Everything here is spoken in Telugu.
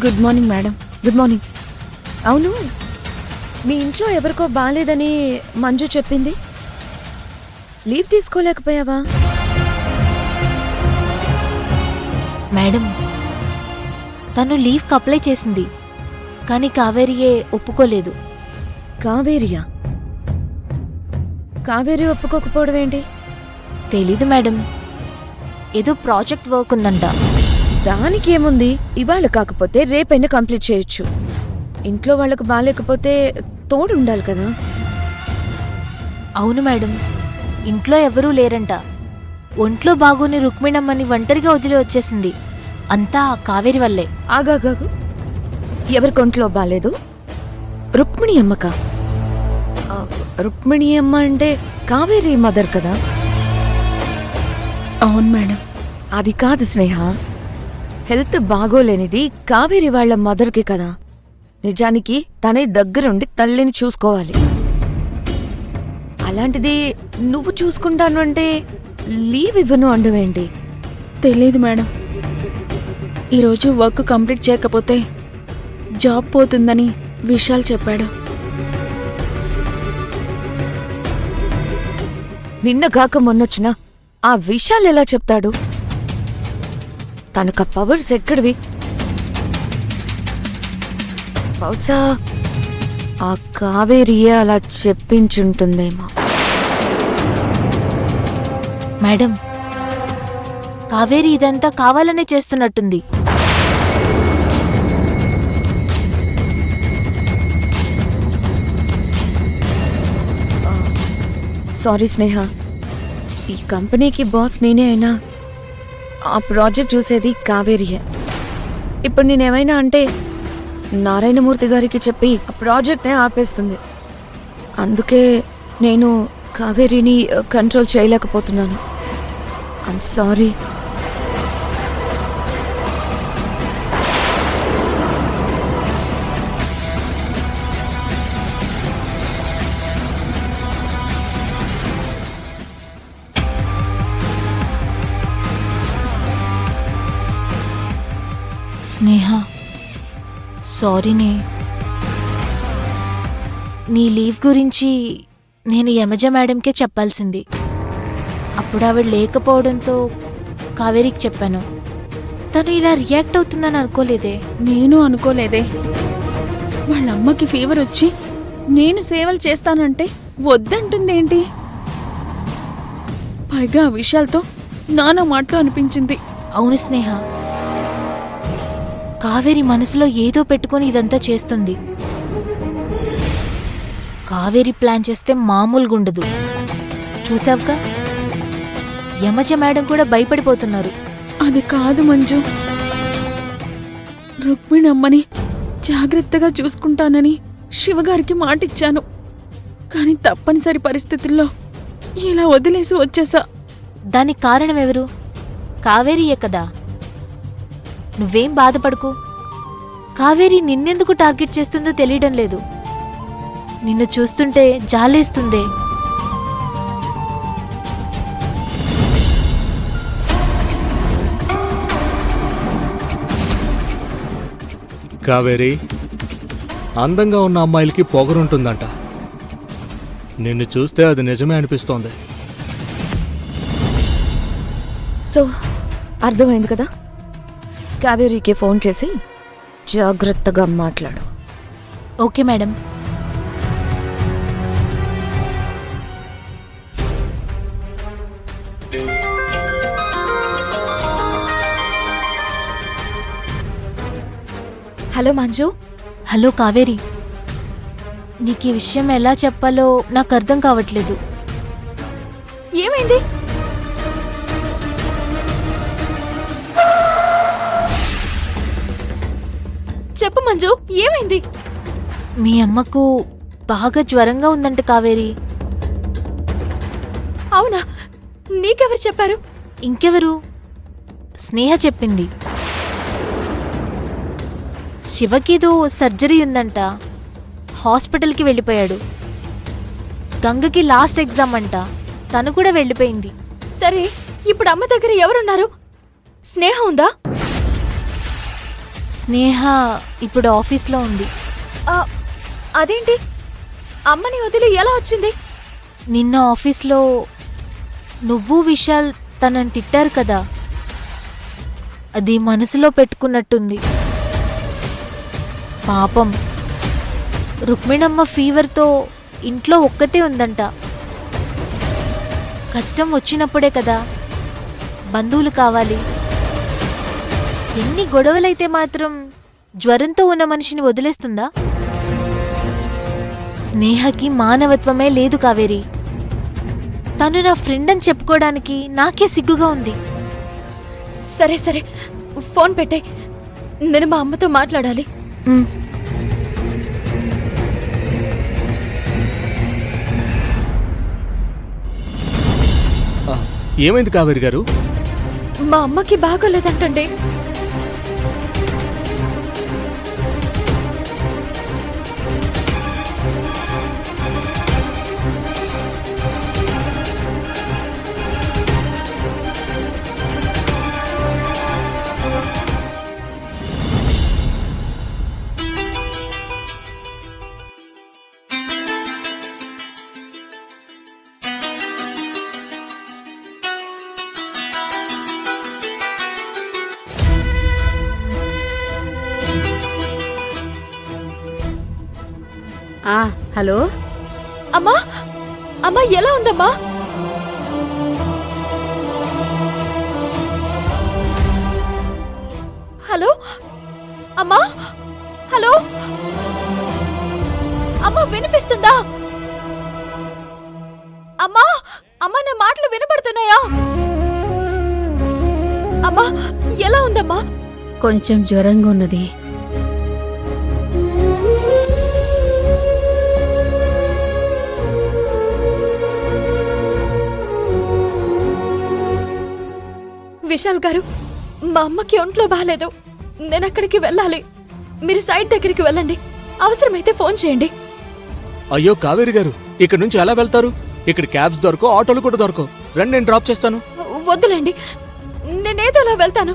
Good morning madam. Good morning. అవును, మీ ఇంట్లో ఎవరికో బాలేదని మంజు చెప్పింది. లీవ్ తీసుకోలేకపోయావా? మేడం, తను లీవ్కి అప్లై చేసింది, కానీ కావేరియే ఒప్పుకోలేదు. కావేరియా? కావేరి ఒప్పుకోకపోవడం ఏంటి? తెలీదు మేడం, ఏదో ప్రాజెక్ట్ వర్క్ ఉందంట. దానికి ఏముంది, ఇవాళ కాకపోతే రేపైనా కంప్లీట్ చేయొచ్చు. ఇంట్లో వాళ్ళకు బాగాలేకపోతే తోడు ఉండాలి కదా. అవును మేడం, ఇంట్లో ఎవరూ లేరంట. ఒంట్లో బాగోని రుక్మిణమ్మని ఒంటరిగా వదిలి వచ్చేసింది. అంతా కావేరి వల్లే. ఆగాగాగు, ఎవరికి ఒంట్లో బాలేదు? రుక్మిణి అమ్మకా? రుక్మిణి అమ్మ అంటే కావేరి మదర్ కదా. అవును మేడం. అది కాదు స్నేహ, హెల్త్ బాగోలేనిది కావేరి వాళ్ల మదర్కి కదా. నిజానికి తనే దగ్గరుండి తల్లిని చూసుకోవాలి. అలాంటిది నువ్వు చూసుకుంటాను అంటే లీవ్ ఇవ్వను అండవేంటి? తెలీదు మేడం, ఈరోజు వర్క్ కంప్లీట్ చేయకపోతే జాబ్ పోతుందని విశాల్ చెప్పాడు. నిన్న కాక మొన్నొచ్చినా ఆ విషయాలు ఎలా చెప్తాడు? తనకు ఆ పవర్స్ ఎక్కడివి? బహుశా ఆ కావేరియే అలా చెప్పించుంటుందేమో. మేడం, కావేరి ఇదంతా కావాలనే చేస్తున్నట్టుంది. సారీ స్నేహ, ఈ కంపెనీకి బాస్ నేనే అయినా ఆ ప్రాజెక్ట్ చూసేది కావేరియే. ఇప్పుడు నేనేమైనా అంటే నారాయణమూర్తి గారికి చెప్పి ఆ ప్రాజెక్ట్నే ఆపేస్తుంది. అందుకే నేను కావేరిని కంట్రోల్ చేయలేకపోతున్నాను. I'm sorry. స్నేహ, సారీనే. నీ లీవ్ గురించి నేను యమజ మేడంకే చెప్పాల్సింది. అప్పుడు ఆవిడ లేకపోవడంతో కావేరికి చెప్పాను. తను ఇలా రియాక్ట్ అవుతుందని అనుకోలేదే. నేను అనుకోలేదే. వాళ్ళ అమ్మకి ఫీవర్ వచ్చి నేను సేవలు చేస్తానంటే వద్దంటుందేంటి? పైగా ఆ విషయాలతో నానా మాటలు అనిపించింది. అవును స్నేహ, కావేరి మనసులో ఏదో పెట్టుకుని ఇదంతా చేస్తుంది. కావేరి ప్లాన్ చేస్తే మామూలుగా ఉండదు. చూసావుగా, యమజ మేడం కూడా భయపడిపోతున్నారు. అది కాదు మంజు, రుక్మిణమ్మని జాగ్రత్తగా చూసుకుంటానని శివగారికి మాటిచ్చాను. కానీ తప్పనిసరి పరిస్థితుల్లో ఇలా వదిలేసి వచ్చేసా. దానికి కారణం ఎవరు? కావేరియే కదా. నువ్వేం బాధపడకు. కావేరి నిన్నెందుకు టార్గెట్ చేస్తుందో తెలియడం లేదు. నిన్ను చూస్తుంటే జాలేస్తుందే. కావేరి, అందంగా ఉన్న అమ్మాయిలకి పొగరుంటుందంట. నిన్ను చూస్తే అది నిజమే అనిపిస్తోంది. సో అర్థమైంది కదా. కావేరీకి ఫోన్ చేసి జాగ్రత్తగా మాట్లాడు. Okay madam. Hello Manju. Hello Kaveri, నీకు ఈ విషయం ఎలా చెప్పాలో నాకు అర్థం కావట్లేదు. ఏమైంది? చెప్పు మంజు, ఏమైంది? మీ అమ్మకు బాగా జ్వరంగా ఉందంట కావేరి. అవునా? నీకెవరు చెప్పారు? ఇంకెవరు? స్నేహ చెప్పింది. శివకేదో సర్జరీ ఉందంట, హాస్పిటల్కి వెళ్ళిపోయాడు. గంగకి లాస్ట్ ఎగ్జామ్ అంట, తను కూడా వెళ్ళిపోయింది. సరే, ఇప్పుడు అమ్మ దగ్గర ఎవరున్నారు? స్నేహ ఉందా? స్నేహ ఇప్పుడు ఆఫీస్లో ఉంది. ఆ, అదేంటి అమ్మని వదిలి ఎలా వచ్చింది? నిన్న ఆఫీస్లో నువ్వు విశాల్ తనని తిట్టారు కదా, అది మనసులో పెట్టుకున్నట్టుంది. పాపం రుక్మిణమ్మ ఫీవర్తో ఇంట్లో ఒక్కతే ఉందంట. కష్టం వచ్చినప్పుడే కదా బంధువులు కావాలి. ఎన్ని గొడవలైతే మాత్రం జ్వరంతో ఉన్న మనిషిని వదిలేస్తుందా? స్నేహకి మానవత్వమే లేదు కావేరి. తను నా ఫ్రెండ్ అని చెప్పుకోవడానికి నాకే సిగ్గుగా ఉంది. సరే సరే, ఫోన్ పెట్టే, నేను మా అమ్మతో మాట్లాడాలి. ఉమ్, ఆ, ఏమైంది కావేరి గారు? మా అమ్మకి బాగోలేదంటండి. హలో అమ్మా, అమ్మా ఎలా ఉందమ్మా? హలో అమ్మా, హలో అమ్మా, వినిపిస్తుందా? అమ్మా, అమ్మా నా మాటలు వినపడుతున్నాయా? అమ్మా ఎలా ఉందమ్మా? కొంచెం జ్వరంగా ఉన్నది. విశాల్ గారు, మా అమ్మకి ఒంట్లో బాగాలేదు, నేను అక్కడికి వెళ్ళాలి. మీరు సైట్ దగ్గరికి వెళ్ళండి, అవసరమైతే ఫోన్ చేయండి. అయ్యో కావేరి గారు, ఇక్కడ నుంచి ఎలా వెళ్తారు? ఇక్కడ క్యాబ్స్ దొరకవు, ఆటోలు కూడా దొరకవు. రండి, నేను డ్రాప్ చేస్తాను. వద్దులేండి, నేనేదోలా వెళ్తాను.